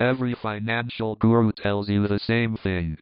Every financial guru tells you the same thing.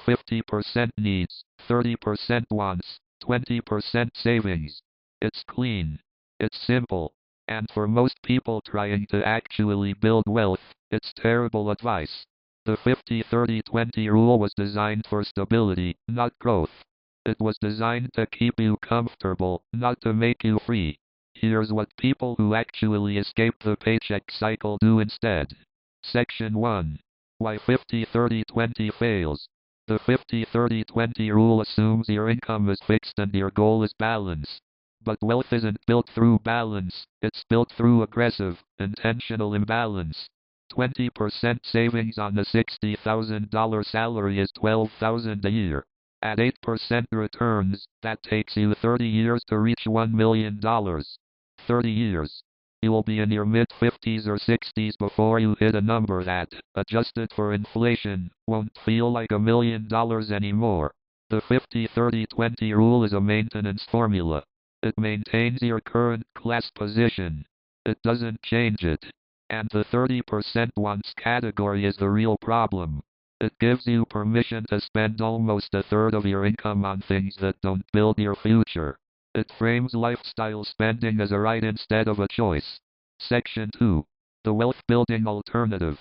50% needs, 30% wants, 20% savings. It's clean. It's simple. And for most people trying to actually build wealth, it's terrible advice. The 50-30-20 rule was designed for stability, not growth. It was designed to keep you comfortable, not to make you free. Here's what people who actually escape the paycheck cycle do instead. Section 1. Why 50-30-20 fails. The 50-30-20 rule assumes your income is fixed and your goal is balance. But wealth isn't built through balance, it's built through aggressive, intentional imbalance. 20% savings on a $60,000 salary is $12,000 a year. At 8% returns, that takes you 30 years to reach $1 million. 30 years. You'll be in your mid-50s or 60s before you hit a number that, adjusted for inflation, won't feel like $1 million anymore. The 50-30-20 rule is a maintenance formula. It maintains your current class position. It doesn't change it. And the 30% wants category is the real problem. It gives you permission to spend almost a third of your income on things that don't build your future. It frames lifestyle spending as a right instead of a choice. Section 2. The Wealth Building Alternative.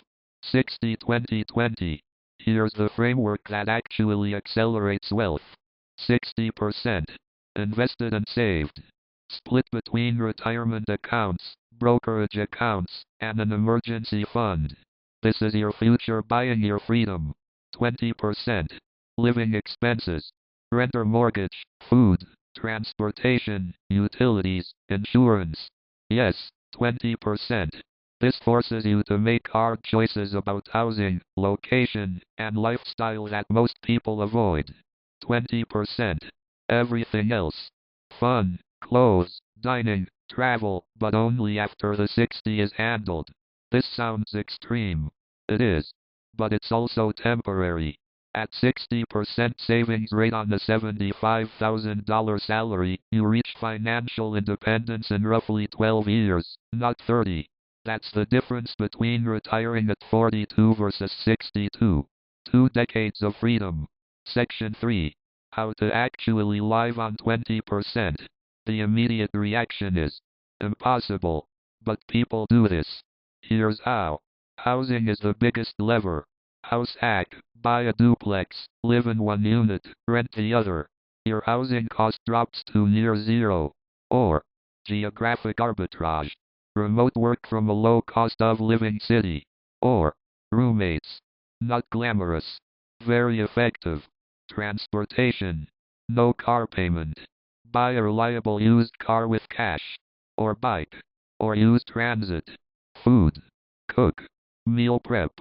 60-20-20. Here's the framework that actually accelerates wealth. 60%. Invested and saved. Split between retirement accounts, brokerage accounts, and an emergency fund. This is your future buying your freedom. 20%. Living expenses. Rent or mortgage, food, transportation, utilities, insurance. Yes, 20%. This forces you to make hard choices about housing, location, and lifestyle that most people avoid. 20%. Everything else. Fun, clothes, dining, travel, but only after the 60 is handled. This sounds extreme. It is. But it's also temporary. At 60% savings rate on a $75,000 salary, you reach financial independence in roughly 12 years, not 30. That's the difference between retiring at 42 versus 62. 2 decades of freedom. Section 3. How to actually live on 20%. The immediate reaction is impossible. But people do this. Here's how. Housing is the biggest lever. House hack. Buy a duplex, live in one unit, rent the other. Your housing cost drops to near zero. Or geographic arbitrage. Remote work from a low cost of living city. Or roommates. Not glamorous. Very effective. Transportation. No car payment. Buy a reliable used car with cash. Or bike. Or use transit. Food. Cook. Meal prep.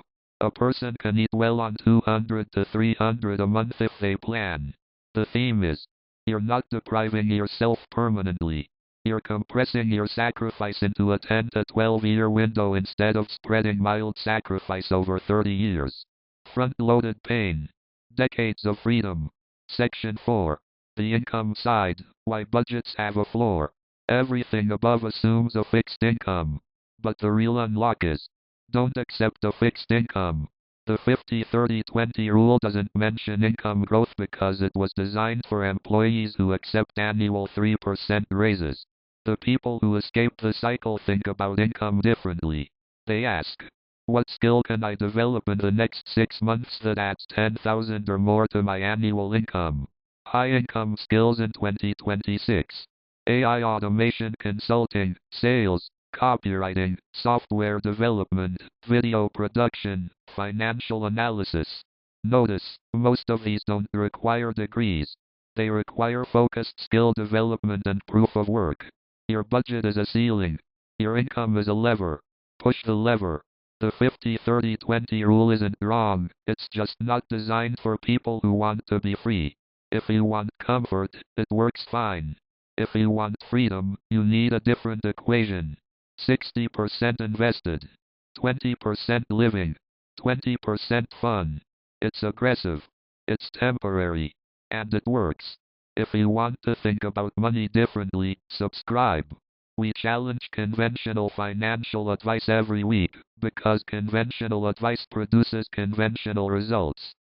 A person can eat well on $200 to $300 a month if they plan. The theme is, you're not depriving yourself permanently. You're compressing your sacrifice into a 10 to 12 year window instead of spreading mild sacrifice over 30 years. Front-loaded pain. Decades of freedom. Section 4. The income side. Why budgets have a floor. Everything above assumes a fixed income. But the real unlock is, don't accept a fixed income. The 50-30-20 rule doesn't mention income growth because it was designed for employees who accept annual 3% raises. The people who escape the cycle think about income differently. They ask, what skill can I develop in the next 6 months that adds $10,000 or more to my annual income? High income skills in 2026. AI automation consulting, sales, copywriting, software development, video production, financial analysis. Notice, most of these don't require degrees. They require focused skill development and proof of work. Your budget is a ceiling. Your income is a lever. Push the lever. The 50-30-20 rule isn't wrong, it's just not designed for people who want to be free. If you want comfort, it works fine. If you want freedom, you need a different equation. 60% invested, 20% living, 20% fun. It's aggressive, it's temporary, and it works. If you want to think about money differently, subscribe. We challenge conventional financial advice every week because conventional advice produces conventional results.